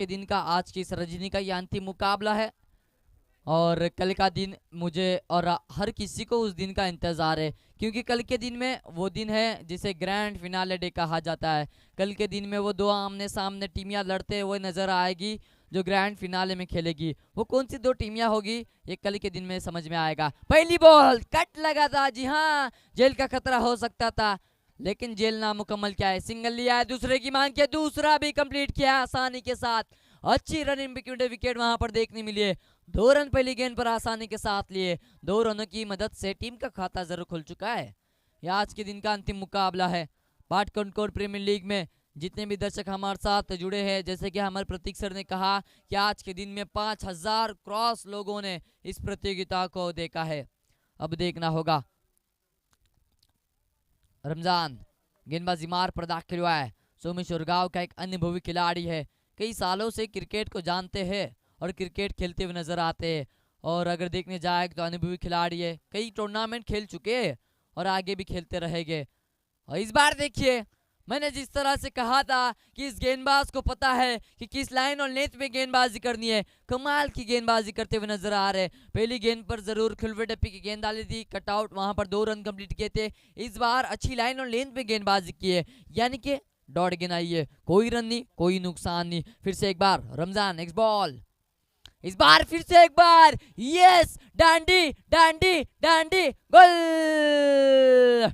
के दिन का आज की इस रजनी का ये अंतिम मुकाबला है और कल का दिन मुझे और हर किसी को उस दिन का इंतज़ार है, क्योंकि कल के दिन में वो दिन है जिसे ग्रैंड फिनाले डे कहा जाता है। कल के दिन में वो दो आमने सामने टीमियां लड़ते हुए नजर आएगी जो ग्रैंड फिनाले में खेलेगी। वो कौन सी दो टीमियां होगी ये कल के दिन में समझ में आएगा। पहली बॉल कट लगा था, जी हाँ, जेल का खतरा हो सकता था, लेकिन जेल नामुकम्मल क्या है, सिंगल लिया है, दूसरे की मांग किया, दूसरा भी कंप्लीट किया आसानी के साथ। अच्छी रनिंग विकेट वहां पर देखने मिली है। 2 रन पहली गेंद पर आसानी के साथ लिए, 2 रनों की मदद से टीम का खाता जरूर खुल चुका है। यह आज के दिन का अंतिम मुकाबला है पाट कनकौर प्रीमियर लीग में। जितने भी दर्शक हमारे साथ जुड़े हैं, जैसे कि हमारे प्रतीक सर ने कहा कि आज के दिन में 5000 क्रॉस लोगों ने इस प्रतियोगिता को देखा है। अब देखना होगा। रमजान गेंदबाजी मार पर दाखिल हुआ है। सोमेश्वर गांव का एक अनुभवी खिलाड़ी है, कई सालों से क्रिकेट को जानते हैं और क्रिकेट खेलते हुए नजर आते हैं। और अगर देखने जाए तो अनुभवी खिलाड़ी है, कई टूर्नामेंट खेल चुके हैं और आगे भी खेलते रहेंगे। और इस बार देखिए, मैंने जिस तरह से कहा था कि इस गेंदबाज को पता है कि किस लाइन और लेंथ में गेंदबाजी करनी है, कमाल की गेंदबाजी करते हुए नजर आ रहे। पहली गेंद पर जरूर खिलवे टप्पी की गेंद डाली थी, कटआउट, वहां पर 2 रन कंप्लीट किए थे। इस बार अच्छी लाइन और लेंथ में गेंदबाजी की है, यानी कि डॉट गेंद आई है, कोई रन नहीं, कोई नुकसान नहीं। फिर से एक बार रमजान, नेक्स्ट बॉल, इस बार फिर से एक बार, यस, डांडी डांडी डांडी, गोल।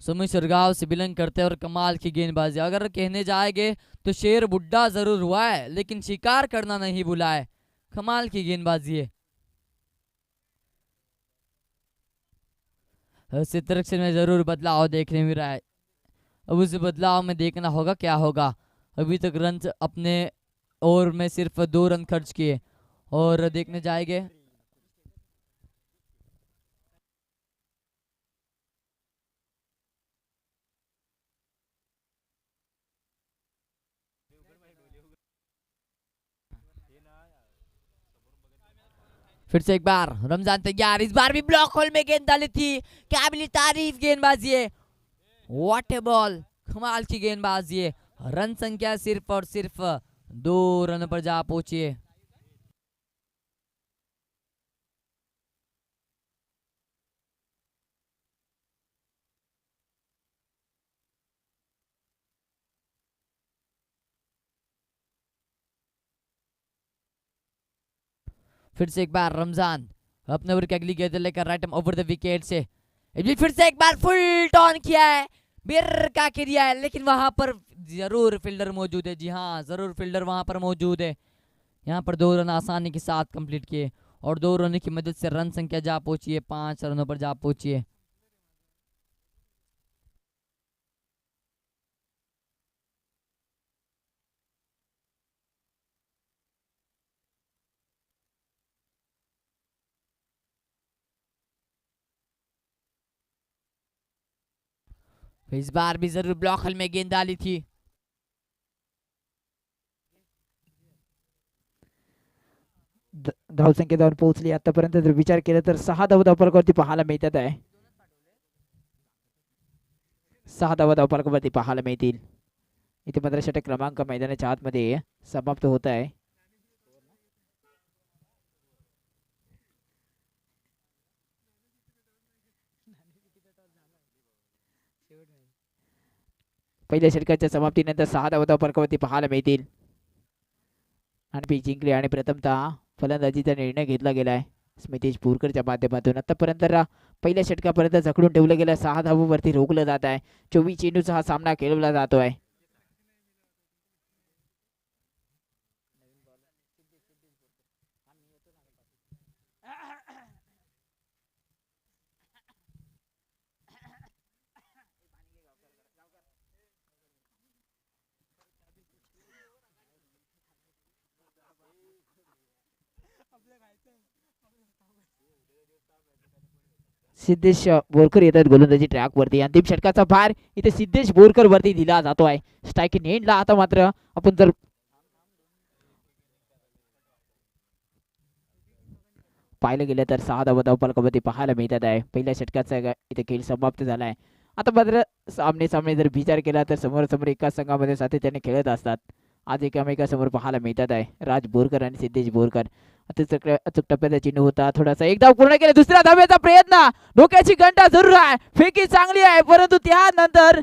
सोमेश्वर गांव से बिलोंग करते हैं और कमाल की गेंदबाजी, अगर कहने जाएंगे तो शेर बुड्ढा जरूर हुआ है लेकिन शिकार करना नहीं भूला है। कमाल की गेंदबाजी है। सिलेक्शन में जरूर बदलाव देखने मिल रहा है। अब उस बदलाव में देखना होगा क्या होगा। अभी तक रन अपने ओवर में सिर्फ 2 रन खर्च किए और देखने जाएंगे। फिर से एक बार रमजान तैयार, इस बार भी ब्लॉक होल में गेंद डाली थी, काबिल तारीफ गेंदबाजी है। व्हाट ए बॉल, कमाल की गेंदबाजी है। रन संख्या सिर्फ और सिर्फ 2 रन पर जा पहुंची है। फिर से एक बार रमजान अपने ओवर की अगली गेंद लेकर राइट ओवर द विकेट से, फिर से एक बार फुल टॉन किया है, बिर का किया है, लेकिन वहां पर जरूर फील्डर मौजूद है। जी हाँ, जरूर फील्डर वहां पर मौजूद है। यहाँ पर 2 रन आसानी के साथ कंप्लीट किए और 2 रन की मदद से रन संख्या जा पहुंची है, 5 रनों पर जा पहुंची है। इस बार भी जरूर ब्लॉक हल में गेंद डाली थी। धावसंख्येवर पोहोचली आतापर्यंत जर विचार केला तर 6 धावपलकावरती पाहायला मिळतात आहे. 6 धावपलकावरती पाहायला मिळतील. इथे मात्र षटक क्रमांक मैदानाच्या आतमध्ये समाप्त होत आहे. पहिल्या षटकाच्या समाप्तीनंतर 6 धावपलकावरती पाहायला मिळतील. आणि जिंकले आणि प्रथमतः फलंदाजीचा निर्णय घेतला गेलाय स्मितेश बोरकरच्या माध्यमातून. आतापर्यंत पहिल्या षटकापर्यंत जखडून ठेवलं गेलं, 6 धावांवरती रोखलं जात आहे. 24 चेंडूचा हा सामना खेळवला जातोय. सिद्धेश बोरकर येतात गोलंदाजी ट्रॅक वरती. अंतिम षटकाचा भार इथे सिद्धेश बोरकर वरती दिला जातोय. स्ट्राईक इन एंडला आता मात्र आपण जर पाहिलं गेलं तर 6 धावा फलकावरती पाहायला मिळतात आहे. पहिल्या षटकाचा इथे खेळ समाप्त झालाय. आता मात्र सामने सामने जर विचार केला तर समोर एकाच संघामध्ये सातत्याने खेळत असतात. आज एकामेकासमोर पाहायला मिळतात आहे राज बोरकर आणि सिद्धेश बोरकर. अचूक टप्प्याचा चिन्ह होता. थोडासा एक धाव पूर्ण केला. दुसऱ्या धावेचा प्रयत्न. डोक्याची घंटा जरूर आहे. फेकी चांगली आहे परंतु त्यानंतर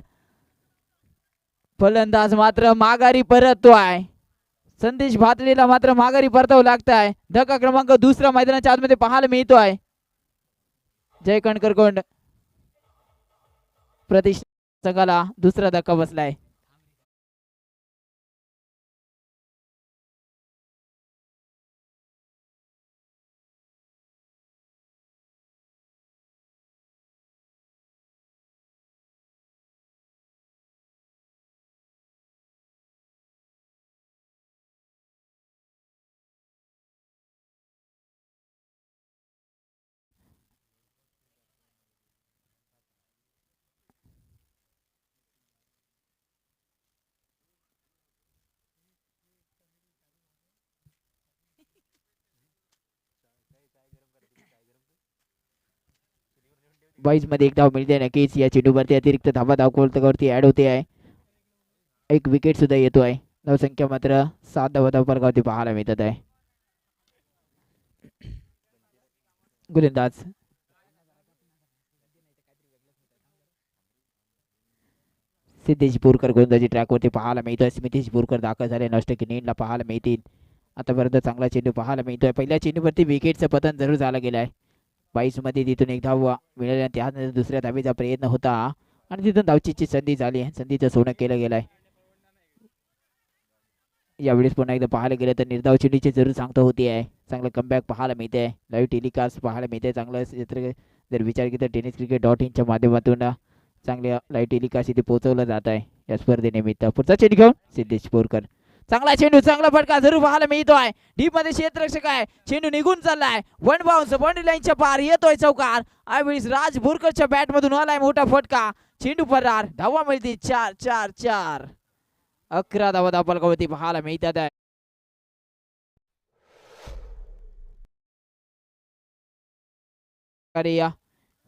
फलंदाज मात्र माघारी परततोय. संदेश भातलेला मात्र माघारी परतावं लागतंय. धक्का क्रमांक दुसरा मैदानाच्या आतमध्ये पाहायला मिळतोय. जय कणकरकोंड प्रदेश संघाला दुसरा धक्का बसलाय. बाईस मध्ये एक धाव मिळते नक्कीच. या चेंडूवरती अतिरिक्त धावा धावफलकावरती ऍड होते आहे. एक विकेट सुद्धा येतोय. धावसंख्या मात्र 7 धावा धावफलकावरती पाहायला मिळत आहे. गोलंदाज सिद्धेश बोरकर गोलंदाजी ट्रॅकवरती पाहायला मिळतोय. स्मितेश बोरकर दाखल झाले. नष्ट ला पाहायला मिळतील. आतापर्यंत चांगला चेंडू पाहायला मिळतोय. पहिल्या चेंडूवरती विकेटचं पतन जरूर झालं गेलं आहे. 22 मध्ये तिथून एक धाव मिळाली. त्यानंतर दुसऱ्या धावेचा प्रयत्न होता आणि तिथून धावचीची संधी झाली. संधीचं सोनं केलं गेलंय. यावेळेस पुन्हा एकदा पाहायला गेलं तर निर्धाव चेंडूची जरूर सांगता होती आहे. चांगलं कमबॅक पाहायला मिळते. लाईव्ह टेलिकास्ट पाहायला मिळते. चांगलं चित्र जर विचार केला तर tenniscricket.in माध्यमातून चांगल्या लाईव्ह टेलिकास्ट इथे पोहोचवलं जात आहे या स्पर्धेनिमित्त. पुढचा चेंडू घेऊन सिद्धेश बोरकर. चांगला चेंडू चांगला फटका जरूर पाहायला मिळतोय. डीप मध्ये क्षेत्ररक्षक आहे. चेंडू निघून चाललाय. वन बाउन्स बाउंड्री लाईनच्या पार येतोय चौकार. यावेळी राज बोरकरच्या बॅट मधून आलाय मोठा फटका. चेंडू फरार. धावा मिळतील 4-4-4. 11 धावा धावफलकावरती पाहायला मिळतात आहे. अरे या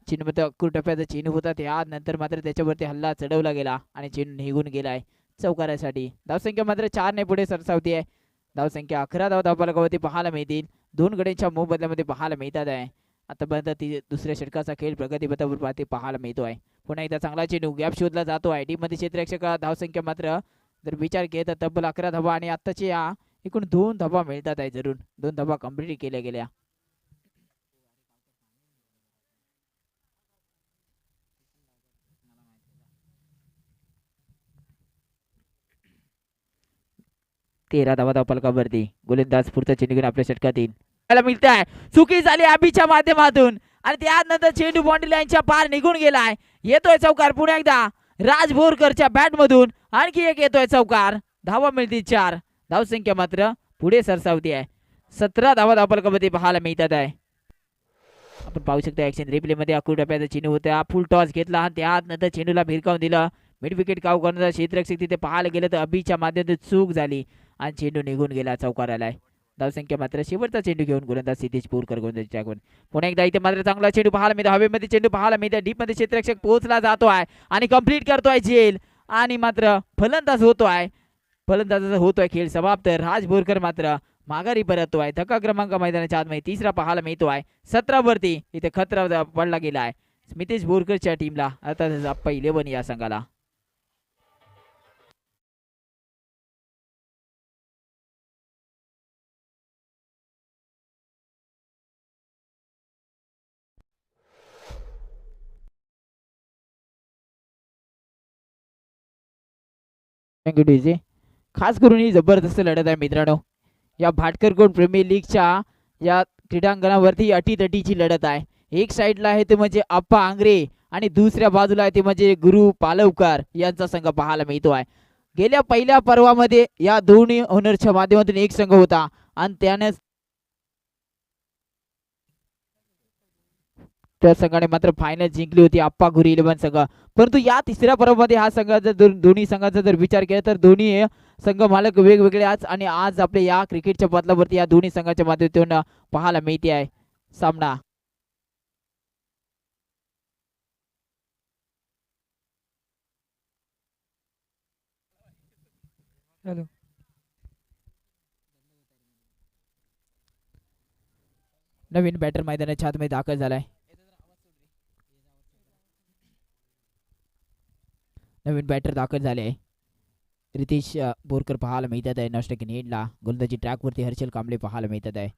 चेंडू मध्ये अक्कूर टप्प्याचा चेंडू होता. त्यानंतर मात्र त्याच्यावरती हल्ला चढवला गेला आणि चेंडू निघून गेलाय चौकारासाठी. धावसंख्या मात्र 4 ने पुढे सरसावती आहे. धावसंख्या 11 धावा धावफलकावरती पाहायला मिळतील. 2 गड्यांच्या मोबदल्यामध्ये पाहायला मिळतात आहे. आतापर्यंत दुसऱ्या षटकाचा खेळ प्रगतीपथावर पाहायला मिळतोय. पुन्हा एकदा चांगला चेंडू गॅप शोधला जातो आहे. टीम मध्ये क्षेत्ररक्षक धावसंख्या मात्र जर विचार केला तर तब्बल 11 धावा आणि आत्ताचे या एकूण 2 धावा मिळतात आहे. जरूर 2 धावा कंप्लीट केल्या गेल्या. तेरा धावा धावफलकावरती गोलंदाज पुढचा चेंडू घेऊन आपल्या षटकात येईल. मिळत आहे. चुकी झाली अभिच्या माध्यमातून आणि त्यानंतर चेंडू बाउंड्री लाईनच्या पार निघून गेलाय. येतोय चौकार. पुन्हा एकदा राज बोरकरच्या बॅट मधून आणखी एक येतोय चौकार. धावा मिळतील 4. धावसंख्या मात्र पुढे सरसावती आहे. 17 धावा धावफलकावरती पाहायला मिळतात आहे. आपण पाहू शकता ऍक्शन रिप्ले मध्ये अक्कूर टप्प्याचा चेंडू होता. फुल टॉस घेतला. त्यानंतर चेंडूला भिरकावून दिलं. मिड विकेट काव करण्याचा क्षेत्ररक्षक तिथे पाहायला गेलं तर अभिच्या माध्यमातून चूक झाली आणि चेंडू निघून गेला चौकाराला. धावसंख्या मात्र शेवटचा चेंडू घेऊन गोलंदाज सिद्धेश बोरकर गोलंदाजी ट्रॅकवर. पुन्हा एकदा इथे मात्र चांगला चेंडू पाहायला मिळतो. हवेमध्ये चेंडू पाहायला मिळतो. डीप मध्ये क्षेत्ररक्षक पोहोचला जातो आहे आणि कंप्लीट करतोय झेल आणि मात्र फलंदाज होतोय. फलंदाजाचा होतोय खेळ समाप्त. राज बोरकर मात्र माघारी परततोय. धक्का क्रमांक मैदानाच्या आतमध्ये तिसरा पाहायला मिळतोय. 17 वरती इथे खतरा पडला गेलाय स्मितेश बोरकरच्या टीमला. आता पहिल्या 11 या संघाला. खास करून ही जबरदस्त लढत आहे मित्रांनो. या भाटकरकोट प्रीमियर लीगच्या या क्रीडांगणावरती अटीतटीची लढत आहे. एक साइडला आहे ते म्हणजे अप्पा आंग्रे आणि दुसऱ्या बाजूला आहे ते म्हणजे गुरु पालवकर यांचा संघ पाहायला मिळतो आहे. गेल्या पहिल्या पर्वामध्ये या दोन्ही ओनरच्या माध्यमातून एक संघ होता आणि त्याने त्या संघाने मात्र फायनल जिंकली होती आप्पा गुरी 11 संघ. परंतु या तिसऱ्या पर्वामध्ये हा संघाचा जर दोन्ही संघाचा जर विचार केला तर दोन्ही संघ मालक वेगवेगळे आज आणि आज आपल्या या क्रिकेटच्या बदलावरती या दोन्ही संघाच्या माध्यमातून पाहायला मिळते आहे सामना. नवीन बॅटर मैदानाच्या आतमध्ये दाखल झालाय. नवीन बॅटर दाखल झाले आहे. रितेश बोरकर पाहायला मिळतात आहे. नॉस्टक नेडला गोलंदाजी ट्रॅकवरती हर्षल कांबळे पाहायला मिळतात आहे.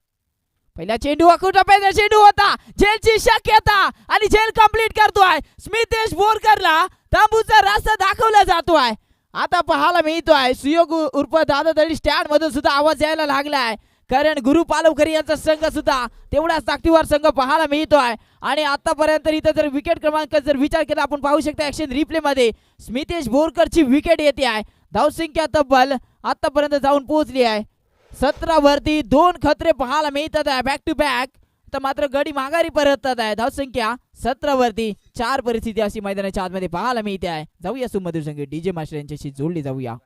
पहिला चेंडू अकुटा पहिला चेंडू होता. झेलची शक्यता आणि झेल कंप्लीट करतोय. स्मितेश बोरकरला तांबूचा रास्ता दाखवला जातोय. आता पाहायला मिळतोय सुयोग उर्फ दादा दळी स्टँड मधून सुद्धा आवाज यायला लागलाय. कारण गुरु पालवकर यांचा संघ सुद्धा तेवढ्याच ताकदीवर संघ पाहायला मिळतोय. आणि आतापर्यंत इथं जर विकेट क्रमांक जर विचार केला आपण पाहू शकता ऍक्शन रिप्ले मध्ये स्मितेश बोरकरची विकेट येते आहे. धावसंख्या तब्बल आतापर्यंत जाऊन पोहोचली आहे 17 वरती. 2 खतरे पाहायला मिळतात आहे बॅक टू बॅक. तर मात्र गडी माघारी परततात आहे. धावसंख्या 17 वरती 4 परिस्थिती अशी मैदानाच्या आतमध्ये पाहायला मिळते आहे. जाऊया सुमधुर संघ डीजे मास्टर यांच्याशी जोडली जाऊया.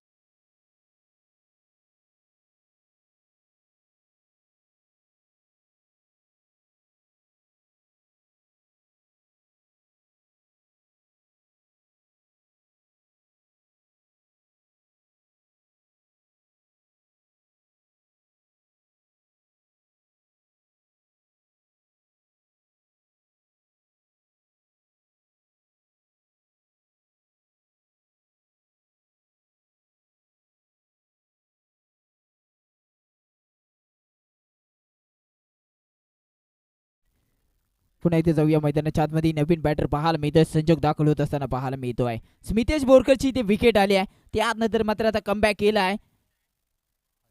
पुन्हा इथे जाऊया मैदानाच्या आतमध्ये नवीन बॅटर पाहायला मिळतोय. संजोग दाखल होत असताना पाहायला मिळतोय. स्मितेश बोरकरची इथे विकेट आली आहे. त्यानंतर मात्र आता कमबॅक केला आहे.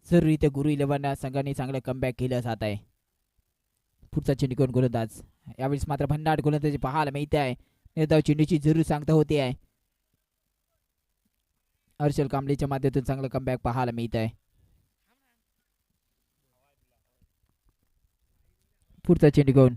जरूर इथे गुरु 11 संघाने चांगलं कमबॅक केलं जात आहे. पुढचा चेंडू कोण गोलंदाज यावेळेस मात्र भन्नाट गोलंदाजी पाहायला मिळते आहे. निर्धाव चेंडूची जरूर सांगता होते आहे. हर्षल कांबळेच्या माध्यमातून चांगलं कमबॅक पाहायला मिळत आहे. पुढचा चेंडू कोण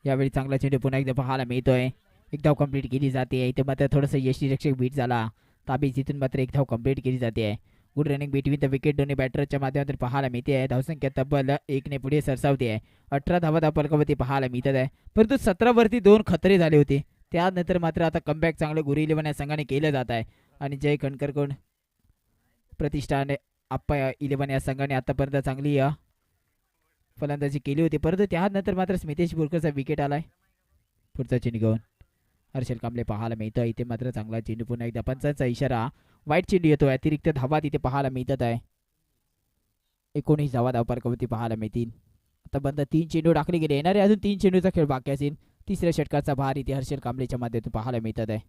यावेळी चांगला चेंडू पुन्हा एकदा पाहायला मिळतोय. एक धाव कंप्लीट केली जाते. इथे मात्र थोडंसं यष्टीरक्षक बीट झाला. ताबी जिथून मात्र एक धाव कंप्लीट केली जाते आहे. Good running between the wicket दोन्ही बॅटरच्या माध्यमातून पाहायला मिळते आहे. धावसंख्या तब्बल 1 ने पुढे सरसावते आहे. 18 धावा धावफलकावरती पाहायला मिळत आहे. परंतु 17 वरती 2 खतरे झाले होते. त्यानंतर मात्र आता कमबॅक चांगलं गुरु 11 या संघाने केलं जात आहे. आणि जय खणकर कोण प्रतिष्ठान आप्पा 11 या संघाने आतापर्यंत चांगली फलंदाजी केली होती. परंतु त्यानंतर मात्र स्मितेश बोरकरचा विकेट आलाय. पुढचा चेंडू घेऊन हर्षल कांबळे पाहायला मिळतं. इथे मात्र चांगला चेंडू पुन्हा एकदा पंचांचा इशारा वाईट चेंडू येतोय. अतिरिक्त धावा तिथे पाहायला मिळतात आहे. 19 धावा धावफलकावरती पाहायला मिळतील. आता बंद 3 चेंडू टाकले गेले. येणारे अजून 3 चेंडूचा खेळ बाकी असेल. तिसऱ्या षटकाचा भार इथे हर्षल कांबळेच्या माध्यमातून पाहायला मिळतात आहे.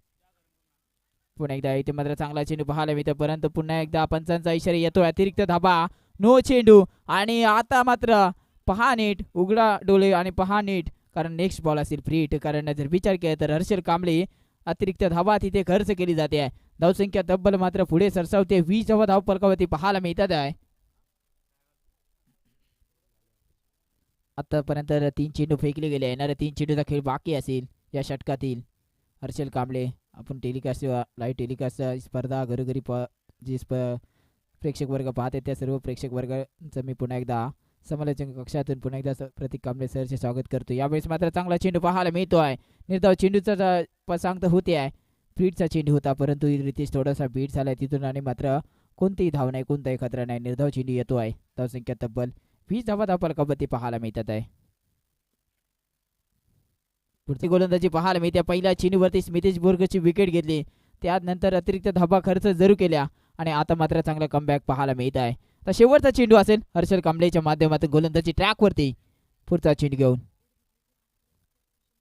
पुन्हा एकदा इथे मात्र चांगला चेंडू पाहायला मिळतो. परंतु पुन्हा एकदा पंचांचा इशारा येतोय. अतिरिक्त धावा नो चेंडू. आणि आता मात्र पहा नीट उघडा डोळे आणि पहा नीट कारण नेक्स्ट बॉल असेल फ्री हिट. कारण जर विचार केला तर हर्षल कांबळे अतिरिक्त धावा तिथे खर्च केली जाते आहे. धावसंख्या तब्बल मात्र पुढे सरसावते. 20 धावा धावफलकावरती पाहायला मिळतात आहे. आतापर्यंत 3 चेंडू फेकले गेले. येणाऱ्या 3 चेंडूचा खेळ बाकी असेल या षटकातील. हर्षल कांबळे आपण टेलिकास्ट लाईव्ह टेलिकास्ट स्पर्धा घरोघरी जे प्रेक्षक वर्ग पाहते त्या सर्व प्रेक्षक वर्गाचं मी पुन्हा एकदा समालोचन कक्षातून पुन्हा एकदा प्रतीक कांबळे सरचे स्वागत करतो. यावेळेस मात्र चांगला चेंडू पाहायला मिळतो आहे. निर्धाव चेंडूचा सांगता होते आहे. फ्लीटचा चेंडू होता परंतु रितेश थोडासा बीट झालाय तिथून आणि मात्र कोणतीही धाव नाही कोणताही खतरा नाही. निर्धाव चेंडू येतो आहे. धावसंख्या तब्बल 20 धावा धावफलकावरती पाहायला मिळतात आहे. पुढची गोलंदाजी पाहायला मिळते. पहिल्या चेंडूवरती स्मितेश बोरकरची विकेट घेतली. त्यानंतर अतिरिक्त धावा खर्च जरूर केल्या आणि आता मात्र चांगला कमबॅक पाहायला मिळत आहे. तर शेवटचा चेंडू असेल हर्षल कांबळेच्या माध्यमातून गोलंदाजी ट्रॅकवरती. पुढचा चेंडू घेऊन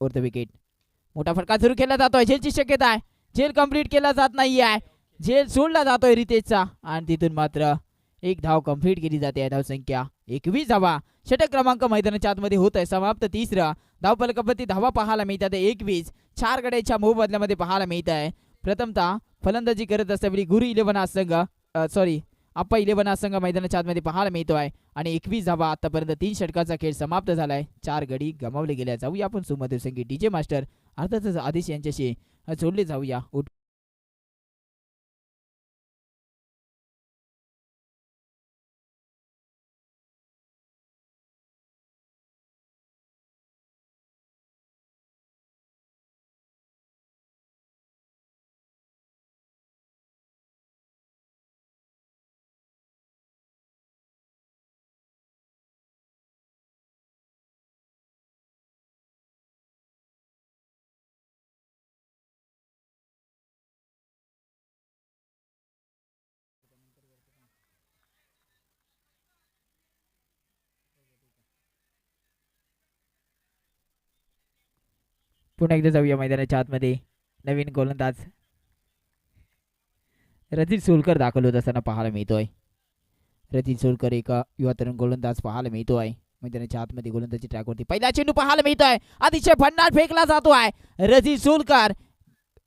ओव्हर द विकेट मोठा फटका जरूर केला जातोय. झेलची शक्यता आहे. झेल कंप्लीट केला जात नाही आहे. झेल सोडला जातोय रितेशचा आणि तिथून मात्र एक धाव कंप्लीट केली जाते. धावसंख्या 21 धावा. षटक क्रमांक मैदानाच्या आतमध्ये होत आहे समाप्त. तिसरा धावफलकावरती धावा पाहायला मिळतात 21. 4 गड्याच्या मोबदल्यामध्ये पाहायला मिळत आहे. प्रथमतः फलंदाजी करत असताना गुरु 11 संघ आप्पा 11 हा संघ मैदानाच्या आतमध्ये पाहायला मिळतोय आणि 21 धावा आतापर्यंत 3 षटकाचा खेळ समाप्त झालाय. 4 गडी गमावले गेले. जाऊया आपण सुमधुर संगीत डीजे मास्टर अर्थातच आदेश यांच्याशी जोडले जाऊया. पुन्हा एकदा जाऊया मैदानाच्या आतमध्ये. नवीन गोलंदाज रजित सोलकर दाखल होत असताना पाहायला मिळतोय. रजित सोलकर एका युवा तरुण गोलंदाज पाहायला मिळतोय मैदानाच्या आतमध्ये गोलंदाजी ट्रॅकवरती. पहिला चेंडू पाहायला मिळतोय. अतिशय भन्नाट फेकला जातोय. रजित सोलकर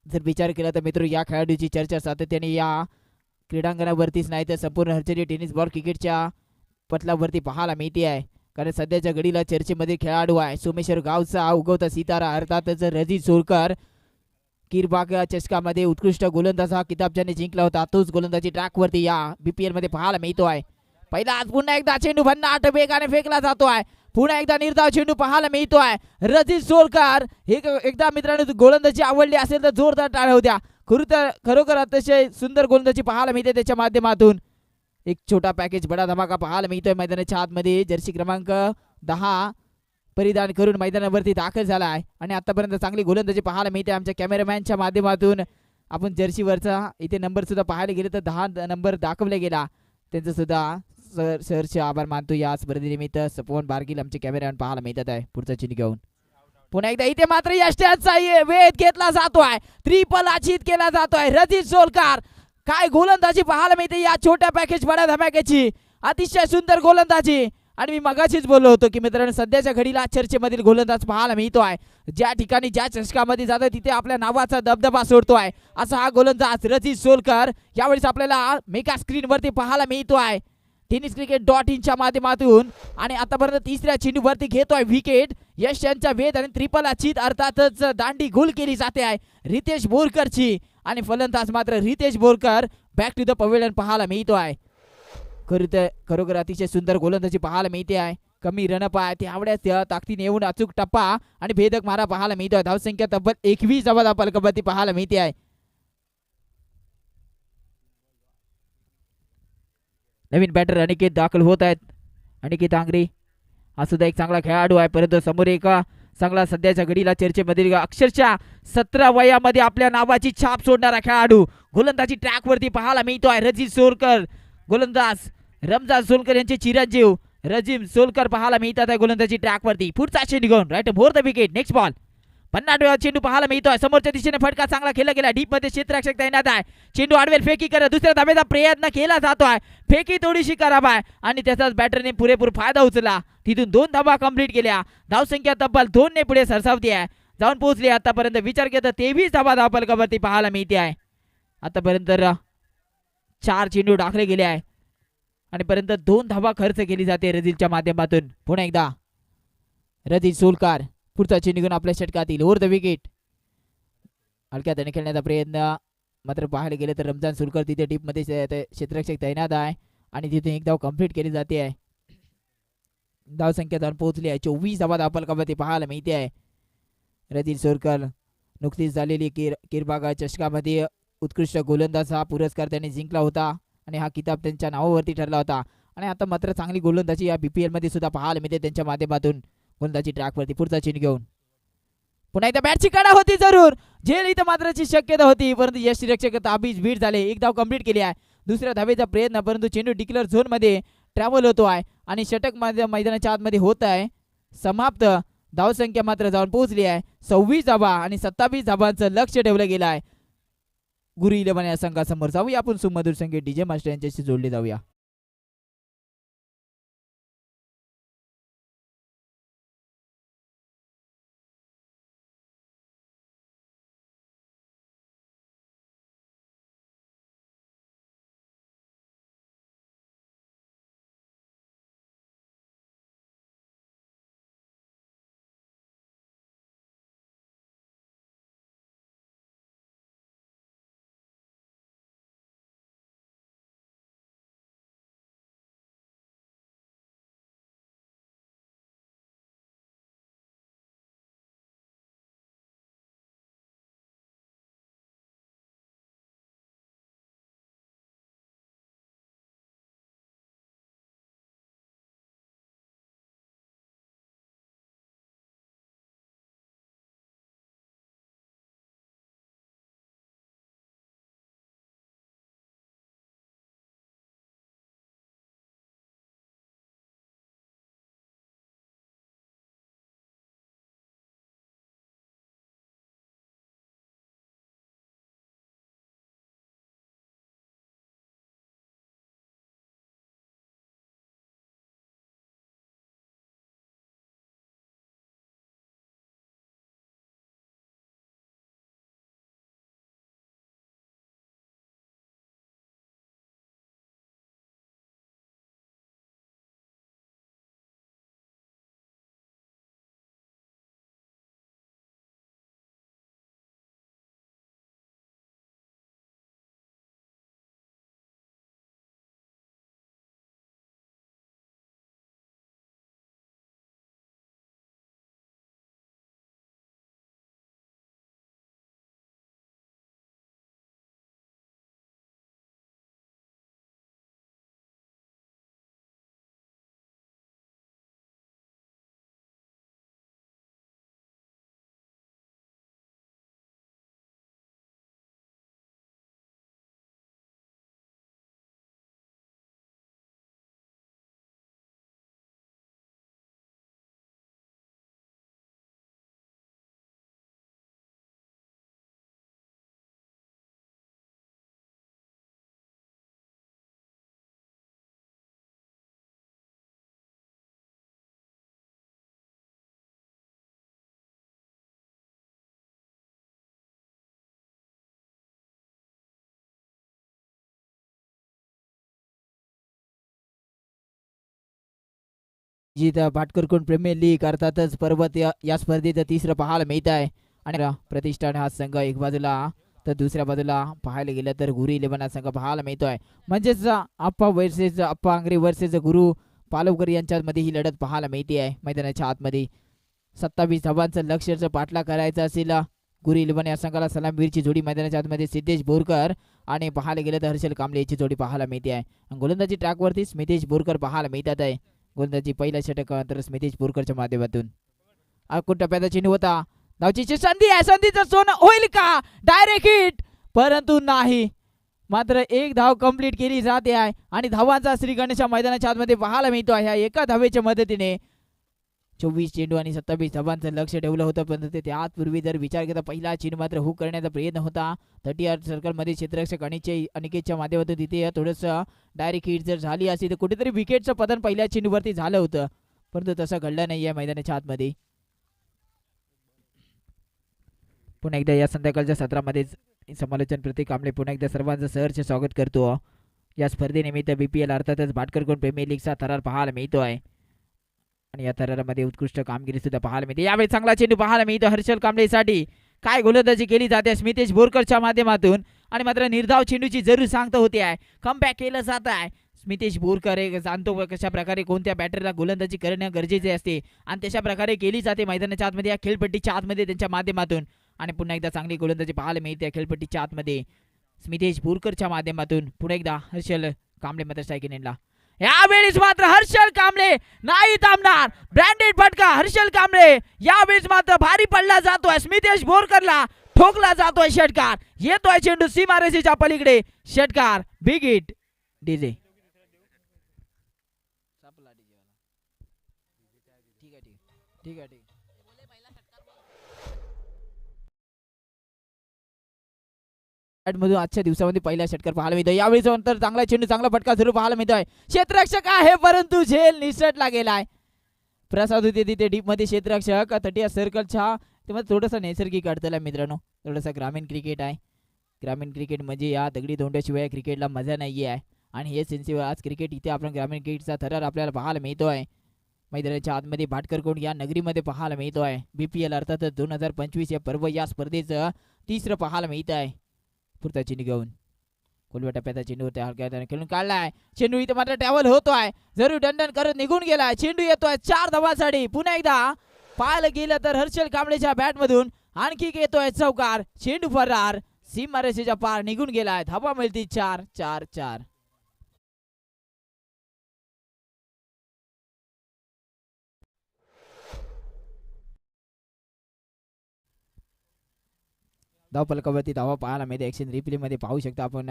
जर विचार केला तर मित्र या खेळाडूची चर्चा सातत्याने या क्रीडांगणावरतीच नाही तर संपूर्ण हर्चरी टेनिस बॉल क्रिकेटच्या पटलावरती पाहायला मिळते आहे. कारण सध्याच्या घडीला चर्चेमध्ये खेळाडू आहे सोमेश्वर गावचा उगवता सितारा अर्थातच रजित सोलकर. किरबाग चषकामध्ये उत्कृष्ट गोलंदाज हा किताब ज्याने जिंकला होता तोच गोलंदाजी ट्रॅकवरती या बीपीएल मध्ये पाहायला मिळतोय. पहिला आज पुन्हा एकदा चेंडू भन्नाट वेगाने फेकला जातोय. पुन्हा एकदा निर्धाव चेंडू पाहायला मिळतोय. रजित सोलकर एकदा मित्रांनो गोलंदाजी आवडली असेल तर जोरदार टाळ्या होत्या. खरोखर अतिशय सुंदर गोलंदाजी पाहायला मिळते त्याच्या माध्यमातून. एक छोटा पॅकेज बडा धमाका पाहायला मिळतोय मैदानाच्या आतमध्ये. जर्सी क्रमांक 10 परिधान करून मैदानावरती दाखल झाला आहे आणि आतापर्यंत चांगली गोलंदाजी पाहायला मिळते. आमच्या कॅमेरामॅनच्या माध्यमातून आपण जर्सीवरचा इथे नंबर सुद्धा पाहायला गेले तर 10 नंबर दाखवला गेला. त्यांचं सुद्धा सरचे आभार मानतो. या स्पर्धेनिमित्त सपोन बारगिल आमचे कॅमेरामॅन पाहायला मिळतात आहे. पुढचा चिन्ह घेऊन पुन्हा एकदा इथे मात्र या स्टॅचचा वेध घेतला जातोय. ट्रिपल अचित केला जातोय. रजित सोलकर काय गोलंदाजी पाहायला मिळते या छोट्या पॅकेज बड्या धमाक्याची. अतिशय सुंदर गोलंदाजी. आणि मी मगाशीच बोललो होतो की मित्रांनो सध्याच्या घडीला चर्चेमधील गोलंदाज पाहायला मिळतोय. ज्या ठिकाणी ज्या चषकामध्ये जातो तिथे आपल्या नावाचा दबदबा सोडतोय असा हा गोलंदाज रजित सोलकर यावेळेस आपल्याला मेगा स्क्रीनवरती पाहायला मिळतोय tenniscricket.in च्या माध्यमातून. आणि आतापर्यंत तिसऱ्या चेंडूवरती घेतोय विकेट. यश यांचा वेध आणि ट्रिपल अचित अर्थातच दांडी गोल केली जाते आहे रितेश बोरकरची. आणि फलंदाज मात्र Ritesh Borkar back to the pavilion पाहायला मिळतोय. खरोखर अतिशय सुंदर गोलंदाजी पाहायला मिळते आहे. कमी रनअप आहे त्यावढ्याच ताकदीने येऊन अचूक टप्पा आणि भेदक मारा पाहायला मिळतोय. धावसंख्या तब्बल 21 धावांपर्यंत पाहायला मिळते आहे. नवीन बॅटर अनिकेत दाखल होत आहेत. अनिकेत आंग्रे हा सुद्धा एक चांगला खेळाडू आहे परंतु समोर एका चांगला सध्याच्या घडीला चर्चेमध्ये अक्षरशः 17 वयामध्ये आपल्या नावाची छाप सोडणारा खेळाडू गोलंदाजी ट्रॅकवरती पाहायला मिळतोय. रजित सोलकर गोलंदाज रमजान सोलकर यांचे चिरंजीव रजिम सोलकर पाहायला मिळतात आहे गोलंदाजी ट्रॅकवरती. पुढचा चेंडू घेऊन right for the wicket. Next ball 50 चेंडू पाहायला मिळतोय. समोरच्या दिशेने फटका चांगला खेळला गेला. डीप मध्ये क्षेत्ररक्षक तैनात आहे. चेंडू आडवेल फेकी करत दुसऱ्या धावेचा प्रयत्न केला जातोय. फेकी थोडीशी खराब आहे आणि त्याचाच बॅटरने पुरेपूर फायदा उचलला. तिथून 2 धावा कंप्लीट केल्या. धावसंख्या तब्बल 2 ने पुढे सरसावती आहे. जाऊन पोहोचली आतापर्यंत विचार केला 23 धावा धावफलकावरती पाहायला मिळते आहे. आतापर्यंत 4 चेंडू टाकले गेले आहे आणि पर्यंत 2 धावा खर्च केली जाते रजितच्या माध्यमातून. पुन्हा एकदा रजित सोलकर पुढचा चेंडू घेऊन आपल्या षटकातील ओव्हर द विकेट. हलक्या त्याने खेळण्याचा प्रयत्न मात्र पाहायला गेले तर रमजान सोलकर तिथे टीप मध्ये क्षेत्ररक्षक तैनात आहे आणि तिथे एक धाव कंप्लीट केली जाते आहे. धावसंख्या जाऊन पोहोचली आहे 24 धावा धावफलकावरती पाहायला मिळते आहे. रजित सोलकर नुकतीच झालेली किरबागा चषकामध्ये उत्कृष्ट गोलंदाज हा पुरस्कार त्यांनी जिंकला होता आणि हा किताब त्यांच्या नावावरती ठरला होता. आणि आता मात्र चांगली गोलंदाजी या बीपीएल मध्ये सुद्धा पाहायला मिळते त्यांच्या माध्यमातून गोलंदाजी ट्रॅकवरती. पुढचा चेंडू घेऊन पुन्हा एकदा बॅटची कडा होती जरूर झेल इथं मात्रची शक्यता होती परंतु यष्टिरक्षक ताबीज बीट झाले. एक धाव कंप्लीट केली आहे. दुसऱ्या धावेचा प्रयत्न परंतु चेंडू डिक्लेअर झोन मध्ये ट्रॅव्हल होतो आहे आणि षटक मैदानाच्या आतमध्ये होत आहे समाप्त. धावसंख्या मात्र जाऊन पोहोचली आहे 26 धावा आणि 27 धावांचं लक्ष ठेवलं गेलं आहे गुरु 11 या संघासमोर. जाऊया आपण सुमधुर संगीत डीजे मास्टर यांच्याशी जोडले जाऊया. जीत भाटकरकुंड प्रीमियर लीग अर्थातच पर्वत या स्पर्धेचं तिसरं पाहायला मिळत आहे. आणि प्रतिष्ठान हा संघ एक बाजूला तर दुसऱ्या बाजूला पाहायला गेलं तर गुरु 11 हा संघ पाहायला मिळतोय. म्हणजेच अप्पा वर्सेस अप्पा आंग्रे वर्सेस गुरु पालवकर यांच्यामध्ये ही लढत पाहायला मिळते आहे. मैदानाच्या आतमध्ये 27 धावांचं लक्ष्याचं पाठला करायचं असेल गुरु 11 या संघाला सलामवीरची जोडी मैदानाच्या आतमध्ये सिद्धेश बोरकर आणि पाहायला गेलं तर हर्षल कांबळे याची जोडी पाहायला मिळते आहे. गोलंदाजी ट्रॅकवरती स्मितेश बोरकर पाहायला मिळतात आहे. गोलंदाजी पहिला षटक तर स्मितेश बोरकरच्या माध्यमातून अकुट टप्प्याचा चेंडू होता. धावची संधी आहे, संधीचं सोनं होईल का? डायरेक्ट हिट, परंतु नाही. मात्र एक धाव कंप्लीट केली जाते आहे आणि धावांचा श्री गणेशा मैदानाच्या आतमध्ये पाहायला मिळतो आहे. ह्या एका धावेच्या मदतीने 24 चेंडू आणि 27 धावांचं लक्ष ठेवलं होतं. परंतु त्यापूर्वी जर विचार केला पहिला चेंडू मात्र हुक करण्याचा प्रयत्न होता 30 सर्कलमध्ये क्षेत्ररक्षक अनिकेतच्या माध्यमातून तिथे थोडंसं डायरेक्ट हिट जर झाली असती तर कुठेतरी विकेटचं पतन पहिल्या चेंडूवरती झालं होतं, परंतु तसं घडलं नाही आहे मैदानाच्या आतमध्ये. पुन्हा एकदा या संध्याकाळच्या सत्रामध्ये समालोचन प्रतीक कांबळे पुन्हा एकदा सर्वांचं सहर्ष स्वागत करतो. या स्पर्धेनिमित्त BPL अर्थातच भाटकरकुंड प्रीमियर लीगचा थरार पाहायला मिळतो आहे आणि या थरारामध्ये उत्कृष्ट कामगिरी सुद्धा पाहायला मिळते. यावेळी चांगला चेंडू पाहायला मिळतो हर्षल कांबळेसाठी. काय गोलंदाजी केली जाते स्मितेश बोरकरच्या माध्यमातून आणि मात्र निर्धाव चेंडूची जरूर सांगता होते आहे. कमबॅक केलं जात आहे. स्मितेश बोरकर एक जाणतो कशा प्रकारे कोणत्या बॅटरला गोलंदाजी करणं गरजेचे असते आणि तशा प्रकारे केली जाते मैदानाच्या आतमध्ये या खेळपट्टीच्या आतमध्ये त्यांच्या माध्यमातून. आणि पुन्हा एकदा चांगली गोलंदाजी पाहायला मिळते खेळपट्टीच्या आतमध्ये स्मितेश बोरकरच्या माध्यमातून. पुन्हा एकदा हर्षल कांबळे मात्र स्ट्रायकिंग एंडला. यावेळेस मात्र हर्षल कांबळे नाही थांबणार. ब्रँडेड फटका हर्षल कांबळे यावेळेस मात्र भारी पडला जातोय. स्मितेश बोरकरला ठोकला जातोय षटकार. येतोय चेंडू सीमारेषेच्या पलीकडे. षटकार बिग हिट. डीजे ठीक आहे. मधून आजच्या दिवसामध्ये पहिला षटकार पाहायला मिळतो. यावेळी नंतर चांगला चेंडू चांगला फटका जरूर पाहायला मिळतोय. क्षेत्ररक्षक आहे परंतु झेल निसटला गेलाय. प्रसाद होते तिथे डीप मध्ये क्षेत्ररक्षक तटिया सर्कलच्या तेव्हा थोडंसं नैसर्गिक अडथळा मित्रांनो. थोडंसं ग्रामीण क्रिकेट आहे. ग्रामीण क्रिकेट म्हणजे या दगडी धोंड्याशिवाय क्रिकेटला मजा नाही आहे आणि हे सेन्सिटिव्ह आज क्रिकेट इथे आपण ग्रामीण क्रिकेटचा थरार आपल्याला पाहायला मिळतोय. मैदानाच्या आतमध्ये भाटकरकुंड या नगरीमध्ये पाहायला मिळतोय. BPL अर्थातच 2025 या पर्व या स्पर्धेचं तिसरं पाहायला मिळत आहे. पुढचा चेंडू घेऊन खोलव्या टप्प्याचा चेंडू होता हलक्या खेळून काढलाय. चेंडू इथे मात्र ट्रॅव्हल होतोय. जरूर दंडन करत निघून गेलाय. चेंडू येतोय 4 धावांसाठी. पुन्हा एकदा पाहायला गेलं तर हर्षल कांबळेच्या बॅट मधून आणखी येतोय चौकार. चेंडू फरार सीमारेषेच्या पार निघून गेलाय. धावा मिळतील 4-4-4. धाव फलकावरती धावा पाहायला मिळते. ऍक्शन रिप्ले मध्ये पाहू शकता आपण.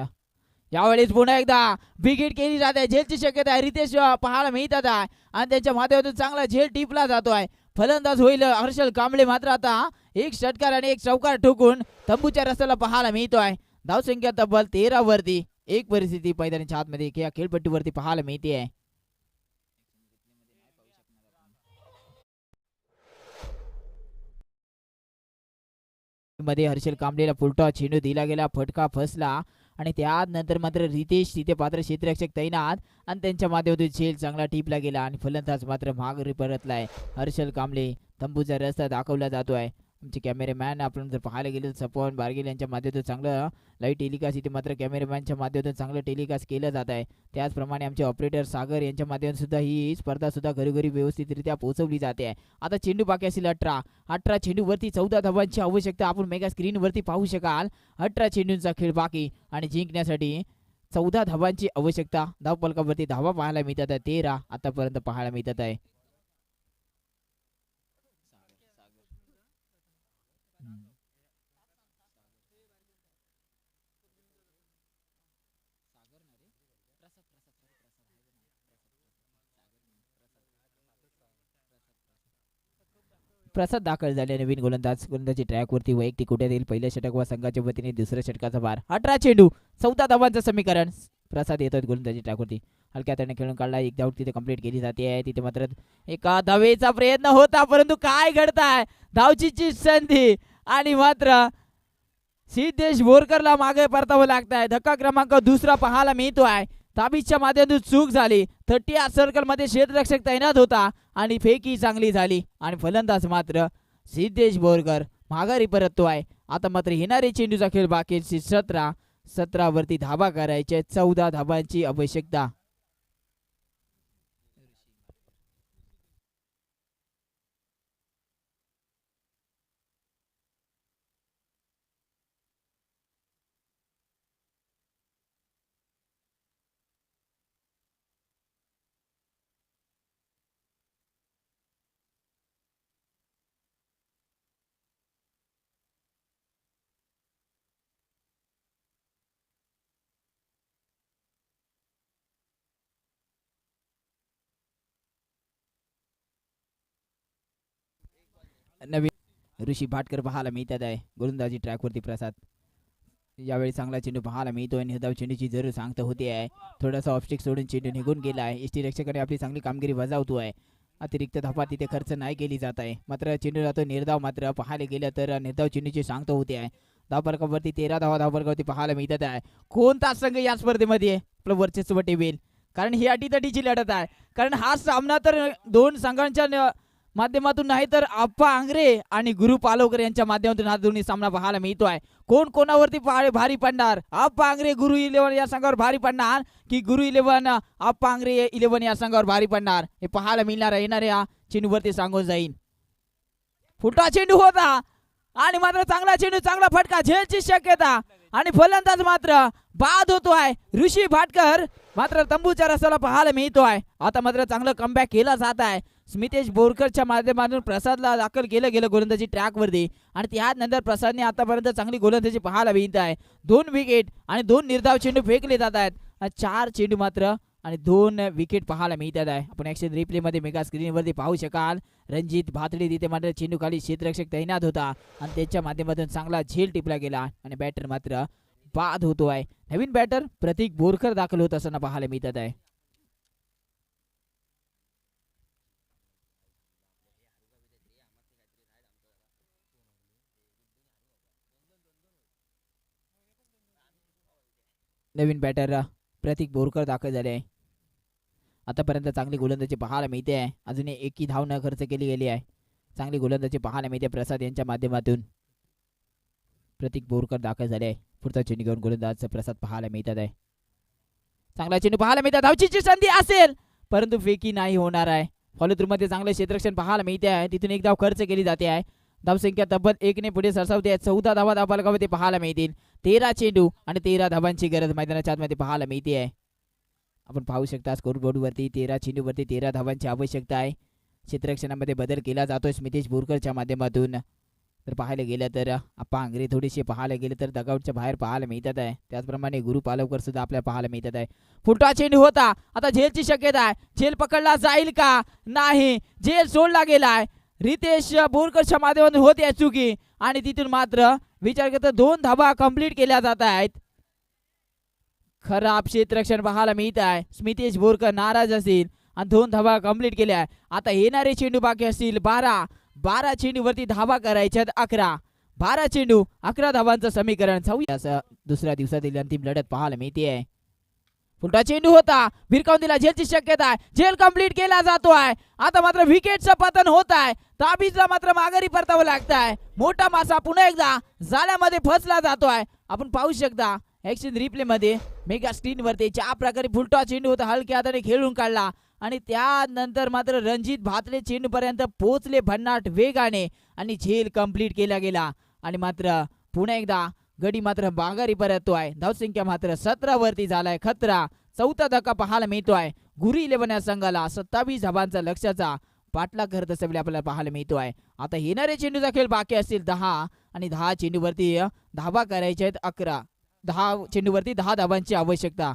यावेळेस पुन्हा एकदा बिग हिट केली जाते. झेलची शक्यता आहे. रितेश पाहायला मिळतात आहे आणि त्यांच्या माध्यमातून चांगला झेल टिपला जातोय. फलंदाज होईल हर्षल कांबळे. मात्र आता एक षटकार आणि एक चौकार ठोकून तंबूच्या रस्त्याला पाहायला मिळतोय. धावसंख्या तब्बल 13 वरती. एक परिस्थिती मैदानाच्या आतमध्ये या खेळपट्टीवरती पाहायला मिळते आहे. मध्ये हर्षल कांबळेला फुलटॉस चेंडू दिला गेला. फटका फसला आणि त्यानंतर मात्र रितेश तिथे पात्र क्षेत्ररक्षक तैनात आणि त्यांच्या माध्यमातून झेल चांगला टिपला गेला आणि फलंदाज मात्र माघारी परतलाय. हर्षल कांबळे तंबूचा रस्ता दाखवला जातोय. आमचे कॅमेरामॅन आपण जर पाहायला गेलं तर सपन बारगेल यांच्या माध्यमातून चांगलं लाईव्ह टेलिकास्ट इथे मात्र कॅमेरामॅनच्या माध्यमातून चांगलं टेलिकास्ट केलं जात आहे. त्याचप्रमाणे आमचे ऑपरेटर सागर यांच्या माध्यमातून सुद्धा ही स्पर्धा सुद्धा घरोघरी व्यवस्थितरित्या पोहोचवली जाते आहे. आता चेंडू बाकी असेल 18 चेंडूवरती 14 धावांची आवश्यकता आपण मेगा स्क्रीनवरती पाहू शकाल. 18 चेंडूंचा खेळ बाकी आणि जिंकण्यासाठी 14 धावांची आवश्यकता. धावफलकावरती धावा पाहायला मिळतात 13 आतापर्यंत पाहायला मिळतात आहे. प्रसाद दाखल झाले. नवीन गोलंदाजी ट्रॅकवरती वैयक्तिक कुठे येईल. पहिल्या षटक व संघाच्या वतीने दुसऱ्या षटकाचा भार. 18 चेंडू 14 धावांचं समीकरण. प्रसाद येतोय गोलंदाजी ट्रॅकवरती. हलक्या हाताने खेळून काढला. एक धाव तिथे कंप्लीट केली जाते आहे. तिथे मात्र एका धावेचा प्रयत्न होता परंतु काय घडताय. धावची संधी आणि मात्र सिद्धेश बोरकरला मागे परतावं लागत आहे. धक्का क्रमांक दुसरा पाहायला मिळतो आहे. ताबीजच्या माध्यमातून चूक झाली. 30 सर्कल मध्ये क्षेत्ररक्षक तैनात होता आणि फेकी चांगली झाली आणि फलंदाज मात्र सिद्धेश बोरकर माघारी परततोय. आता मात्र येणारे चेंडूचा खेळ बाकी 17 वरती धाबा करायचे. 14 धाबांची आवश्यकता. नवीन ऋषी भाटकर पाहायला मिळतात आहे. गोलंदाजी ट्रॅकवरती प्रसाद. यावेळी चांगला चेंडू पाहायला मिळतोय. निर्धाव चेंडूची जरूर सांगता होते आहे. थोडासा ऑफस्टिक सोडून चेंडू निघून गेला आहे. एसटी रक्षकाने आपली चांगली कामगिरी बजावतोय. अतिरिक्त धापा तिथे खर्च नाही केली जात आहे. मात्र चेंडू जातो निर्धाव. मात्र पाहायला गेलं तर निर्धाव चेंडूची सांगता होते आहे. धावफलकावरती 13 धावा धावफलकावरती पाहायला मिळतात आहे. कोणता संघ या स्पर्धेमध्ये आपलं वर्चस्व ठेवेल, कारण ही अटीतटीची लढत आहे. कारण हा सामना तर दोन संघांच्या माध्यमातून नाही तर आप्पा आंग्रे आणि गुरु पालोकर यांच्या माध्यमातून हा दोन्ही सामना पाहायला मिळतोय. कोण कोणावरती भारी पडणार? आप्पा आंग्रे गुरु 11 या संघावर भारी पडणार की गुरु 11 आप्पा आंग्रे 11 या संघावर भारी पडणार? हे पाहायला मिळणार येणाऱ्या चेंडूवरती सांगून जाईल. फुटा चेंडू होता आणि मात्र चांगला चेंडू, चांगला फटका, झेलची शक्यता आणि फलंदाज मात्र बाद होतोय. ऋषी भाटकर मात्र तंबूच्या रस्त्याला पाहायला मिळतोय. आता मात्र चांगलं कमबॅक केला जात आहे. स्मितेश बोरकरच्या माध्यमातून प्रसादला दाखल केलं गेलं गोलंदाजी ट्रॅकवरती आणि त्यानंतर प्रसादने आतापर्यंत चांगली गोलंदाजी पाहायला मिळत आहे. 2 विकेट आणि 2 निर्धाव चेंडू फेकले जात आहेत. 4 चेंडू मात्र आणि 2 विकेट पाहायला मिळतात आहे. आपण ॲक्शन रिप्ले मध्ये मेगा स्क्रीनवरती पाहू शकाल. रणजित भातडे तिथे मात्र चेंडू खाली क्षेत्ररक्षक तैनात होता आणि त्याच्या माध्यमातून चांगला झेल टिपला गेला आणि बॅटर मात्र बाद होतोय. नवीन बॅटर प्रतीक बोरकर दाखल होत असताना पाहायला मिळतात आहे. नवीन बॅटर प्रतीक बोरकर दाखल झाले आहे. आतापर्यंत चांगली गोलंदाजी पाहायला मिळते आहे. अजून एकही धाव न खर्च केली गेली आहे. चांगली गोलंदाजी पाहायला मिळते प्रसाद यांच्या माध्यमातून. प्रतीक बोरकर दाखल झाले आहे. पुढचा चेंडू घेऊन गोलंदाज प्रसाद पाहायला मिळतात आहे. चांगला चेंडू पाहायला मिळतात. धावचीची संधी असेल परंतु फेकी नाही होणार आहे. फॉलोथ्रू मध्ये चांगले क्षेत्ररक्षण पाहायला मिळते आहे. तिथून एक धाव खर्च केली जाते आहे. धावसंख्या तब्बल 1 ने पुढे सरसावते आहे. 14 धावा धावफलकावरती पाहायला मिळतील. 13 चेंडू आणि 13 धावांची गरज मैदानाच्या आतमध्ये पाहायला मिळते आहे. आपण पाहू शकता स्कोरबोर्डवरती 13 चेंडूवरती 13 धावांची आवश्यकता आहे. क्षेत्ररक्षणामध्ये बदल केला जातोय स्मितेश बोरकरच्या माध्यमातून. तर पाहायला गेलं तर आप्पा आंग्रे थोडीशी पाहायला गेलं तर डगआउटच्या बाहेर पाहायला मिळतात आहे. त्याचप्रमाणे गुरु पालवकर सुद्धा आपल्याला पाहायला मिळतात आहे. फुटा चेंडू होता. आता झेलची शक्यता आहे. झेल पकडला जाईल का? नाही, झेल सोडला गेलाय. रितेश बोरकरच्या माध्यमातून होते चुकी आणि तिथून मात्र विचार करता 2 धावा कंप्लीट केल्या जात आहेत. खराब क्षेत्ररक्षण पाहायला मिळत आहे. स्मितेश बोरकर नाराज असतील आणि 2 धावा कंप्लीट केल्या. आता येणारे चेंडू बाकी असतील 12 चेंडूवरती धावा करायच्यात 11. 12 चेंडू 11 धावांचं समीकरण. असं दुसऱ्या दिवसातील अंतिम लढत पाहायला मिळते आहे. फुलटा चेंडू होता, भिरकावून दिला. झेलची शक्यता आहे. झेल कंप्लीट केला जातोय. आता मात्र विकेटचं पतन होत आहे. ताबीजला मात्र माघारी परतावं लागत आहे. मोठा मासा पुन्हा एकदा जाळ्यामध्ये फसला जातोय. आपण पाहू शकता ऍक्शन रिप्ले मध्ये मेगा स्क्रीन वरती ज्या प्रकारे फुलटा चेंडू होता हलक्या हाताने खेळून काढला आणि त्यानंतर मात्र रणजित भातले चेंडू पर्यंत पोहोचले भन्नाट वेगाने आणि झेल कंप्लीट केला गेला आणि मात्र पुन्हा एकदा गडी मात्र माघारी परततोय. धावसंख्या मात्र 17 वरती झालाय खतरा. 4था धक्का पाहायला मिळतोय. गुरु 11 या संघाला 27 धावांचा लक्ष्याचा पाठलाग करत असल्यामुळे आपल्याला पाहायला मिळतोय. आता येणारे चेंडूचा खेळ बाकी असतील 10 आणि 10 चेंडूवरती धावा करायच्या आहेत 11. 10 चेंडूवरती 10 धावांची आवश्यकता.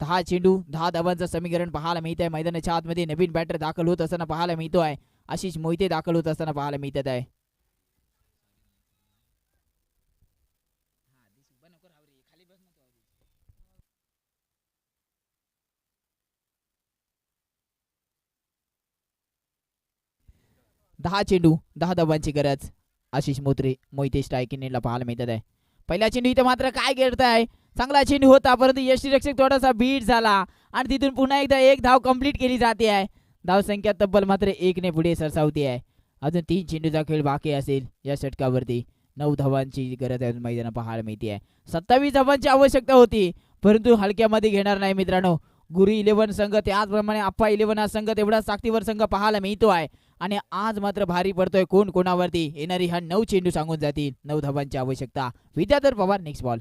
10 चेंडू 10 धावांचं समीकरण पाहायला मिळत आहे. मैदानाच्या आतमध्ये नवीन बॅटर दाखल होत असताना पाहायला मिळतोय. आशिष मोहिते दाखल होत असताना पाहायला मिळत आहे. दहा चेंडू 10 धावांची गरज. आशिष मोहिते स्ट्रायकिंगला पाहायला मिळत आहे. पहिला चेंडू इथं मात्र काय करताय, चांगला चेंडू होता परंतु यष्टीरक्षक थोडासा बीट झाला आणि तिथून पुन्हा एकदा एक धाव कंप्लीट केली जाते आहे. धाव संख्या तब्बल मात्र 1 पुढे सरसावते आहे. अजून 3 चेंडूचा खेळ बाकी असेल या षटकावरती. 9 धावांची गरज आहे मैदानात पाहायला मिळते आहे. 27 धावांची आवश्यकता होती परंतु हलक्यामध्ये घेणार नाही मित्रांनो. गुरु 11 संघ त्याचप्रमाणे अप्पा 11 हा संघ तेवढा ताकदीवर संघ पाहायला मिळतो आहे आणि आज मात्र भारी पडतोय कोण कोणावरती. येणारी हा 9 चेंडू सांगून जातील. 9 धावांची आवश्यकता. Vidyadhar Pawar next ball.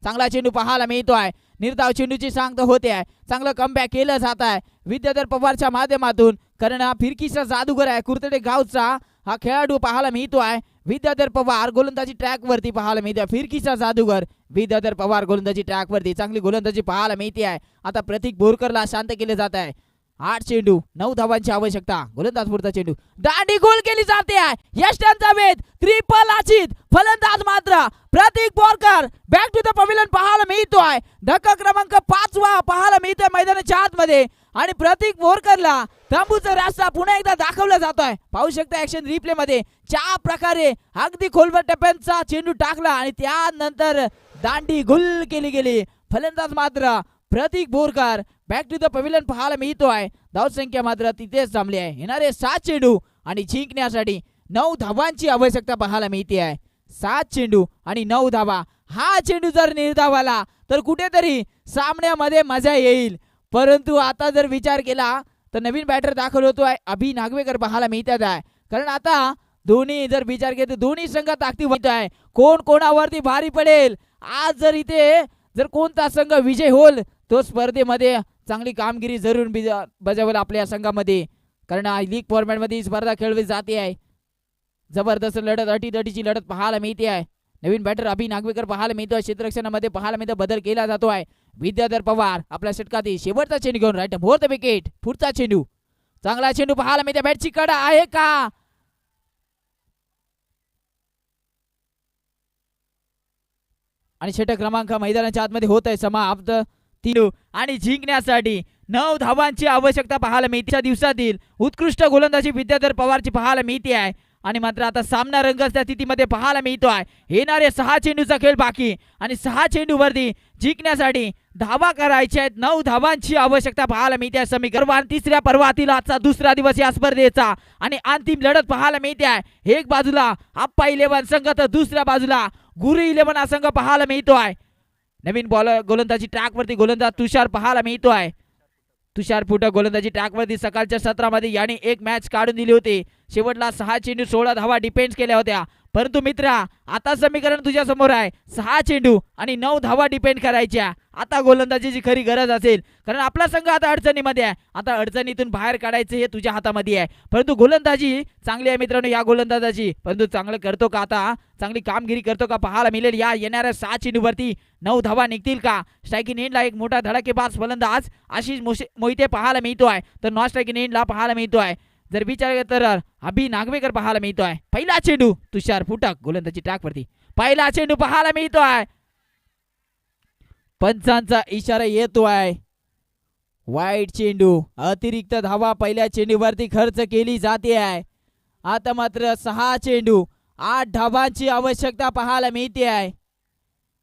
चांगला चेंडू पाहायला मिळतो आहे. निर्धाव चेंडूची सांगता होते आहे. चांगलं कमबॅक केलं जात आहे विद्याधर पवारच्या माध्यमातून. कारण हा फिरकीचा जादूगर आहे कुर्तडे गावचा हा खेळाडू पाहायला मिळतो आहे. विद्याधर पवार गोलंदाजी ट्रॅक वरती पाहायला मिळते. फिरकीचा जादूगर विद्याधर पवार गोलंदाजी ट्रॅक वरती चांगली गोलंदाजी पाहायला मिळते आहे. आता प्रतीक बोरकरला शांत केले जात आहे. 8 चेंडू 9 धावांची आवश्यकता. गोलंदाज पुढचा चेंडू दांडी गोल केली जाते आहे. यष्टांचा वेध ट्रिपल आचित. फलंदाज मात्र Pratik Borkar back to the pavilion पाहायला मिळतो आहे. धक्का क्रमांक 5 पाहायला मिळतोय मैदानाच्या आतमध्ये आणि प्रतीक बोरकरला तंबूचा रास्ता पुन्हा एकदा दाखवला जातोय. पाहू शकता ऍक्शन रिप्ले मध्ये ज्या प्रकारे अगदी खोलवर टप्प्यांचा चेंडू टाकला आणि त्यानंतर दांडी गुल केली गेली. फलंदाज मात्र Pratik Borkar back to the pavilion पाहायला मिळतो आहे. धाव संख्या मात्र तिथेच थांबली आहे. येणारे 7 चेंडू आणि जिंकण्यासाठी 9 धावांची आवश्यकता पाहायला मिळते आहे. 7 चेंडू आणि 9 धावा. हा चेंडू जर निर्धावाला तर कुठेतरी सामन्यामध्ये मजा येईल परंतु आता जर विचार केला तर नवीन बॅटर दाखल होतोय अभि नागवेकर पाहायला मिळतात आहे. कारण आता दोन्ही जर विचार केला तर दोन्ही संघ ताकदी होत आहे. कोण कोणावरती भारी पडेल. आज जर इथे जर कोणता संघ विजय होईल तो स्पर्धेमध्ये चांगली कामगिरी जरूर बजावेल आपल्या संघामध्ये. कारण लीग फॉर्मॅट मध्ये स्पर्धा खेळली जाते आहे. जबरदस्त लढत अटीतटीची लढत पाहायला मिळते आहे. नवीन बॅटर अभि नागवेकर पाहायला मिळतोय. क्षेत्ररक्षणामध्ये पाहायला मिळतो बदल केला जातो आहे. विद्याधर पवार आपल्या षटकातील शेवटचा चेंडू घेऊन राईट मोर द विकेट. पुढचा चेंडू चांगला चेंडू पाहायला मिळते. बॅटची कडा आहे का आणि षटक क्रमांक मैदानाच्या आतमध्ये होत आहे समाप्त. 3 आणि जिंकण्यासाठी 9 धावांची आवश्यकता पाहायला मिळते. दिवसातील उत्कृष्ट गोलंदाजी विद्याधर पवारची पाहायला मिळते आहे आणि मात्र आता सामना रंगत स्थितीमध्ये पाहायला मिळतो आहे. येणारे 6 चेंडूचा खेळ बाकी आणि 6 चेंडूवरती जिंकण्यासाठी धावा करायच्या आहेत. 9 धावांची आवश्यकता पाहायला मिळते. समीकरण 3ऱ्या पर्वातील आजचा दुसरा दिवस या स्पर्धेचा आणि अंतिम लढत पाहायला मिळते आहे. एक बाजूला अप्पा 11 संघ तर दुसऱ्या बाजूला गुरु 11 हा संघ पाहायला मिळतो आहे. नवीन बॉलर गोलंदाजी ट्रॅक वरती गोलंदाज तुषार पाहायला मिळतो आहे. तुषार फुटक गोलंदाजी ट्रॅक वरती सकाळच्या सत्रामध्ये याने एक मॅच काढून दिली होती. शेवटला 6 चेंडू 16 धावा डिपेंड केल्या होत्या परंतु मित्रा आता समीकरण तुझ्या समोर आहे. 6 चेंडू आणि 9 धावा डिपेंड करायच्या. आता गोलंदाजीची खरी गरज असेल कारण आपला संघ आता अडचणीमध्ये आहे. आता अडचणीतून बाहेर काढायचे हे तुझ्या हातामध्ये आहे. परंतु गोलंदाजी चांगली आहे मित्रांनो या गोलंदाजाची. परंतु चांगलं करतो का आता चांगली कामगिरी करतो का पाहायला मिळेल. या येणाऱ्या 6 चेंडूवरती 9 धावा निघतील का. स्ट्रायकिंग एंडला एक मोठा धडाकेबाज फलंदाज आशिष मोहिते पाहायला मिळतो आहे तर नॉन स्ट्रायकिंग एंडला पाहायला मिळतो आहे. जर विचार तर अभि नागवेकर पाहायला मिळतो आहे. पहिला चेंडू तुषार फुटक गोलंदाजी ट्रॅक वरती पहिला चेंडू पाहायला मिळतो आहे. पंचांचा इशारा येतो आहे. वाईट चेंडू अतिरिक्त धावा पहिल्या चेंडूवरती खर्च केली जाते आहे. आता मात्र 6 चेंडू 8 धावांची आवश्यकता पाहायला मिळते आहे.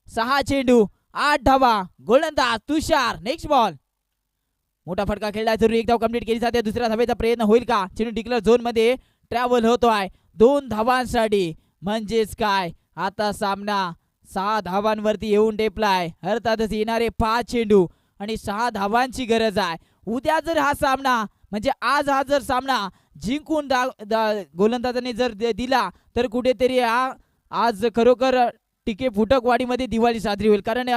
6 चेंडू 8 धावा. गोलंदाज तुषार नेक्स्ट बॉल. मोठा फटका खेळला जरूर एक धाव कंप्लीट केली जाते. दुसऱ्या धावेचा प्रयत्न होईल का. चेंडू डिक्लेअर झोन मध्ये ट्रॅव्हल होतो आहे 2 धावांसाठी. म्हणजेच काय आता सामना 6 धावांवरती येऊन टेपलाय. अर्थातच येणारे 5 चेंडू आणि 6 धावांची गरज आहे. उद्या जर हा सामना म्हणजे आज हा जर सामना जिंकून गोलंदाजाने जर दिला तर कुठेतरी आज खरोखर टिके फुटकवाडीमध्ये दिवाळी साजरी होईल. कारण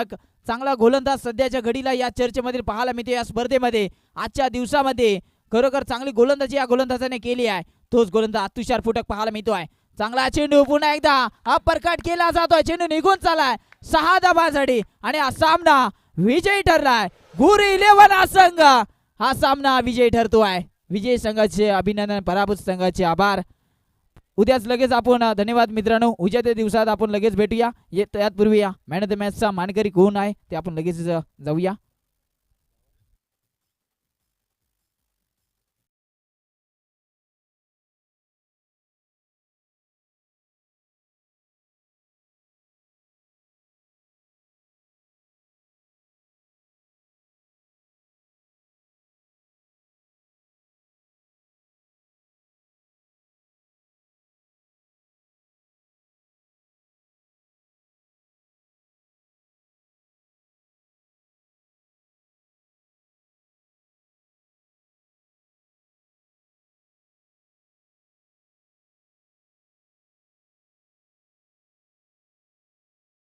चांगला गोलंदाज सध्याच्या घडीला या चर्चेमध्ये पाहायला मिळतो. या स्पर्धेमध्ये आजच्या दिवसामध्ये खरोखर चांगली गोलंदाजी या गोलंदाजाने केली आहे. तोच गोलंदाज तुषार फुटक पाहायला मिळतो आहे. चांगला चेंडू पुन्हा एकदा अपरकट केला जातोय. चेंडू निघून चालाय 6 धावांसाठी आणि हा सामना विजयी ठरलाय. गुरु 11 हा संघ हा सामना विजयी ठरतो आहे. विजय संघाचे अभिनंदन. पराभूत संघाचे आभार. उद्याच लगेच आपण धन्यवाद मित्रांनो. उद्याच्या दिवसात आपण लगेच भेटूया. त्यापूर्वी मॅन ऑफ द मॅचचा मानकरी कोण आहे ते आपण लगेच जाऊया.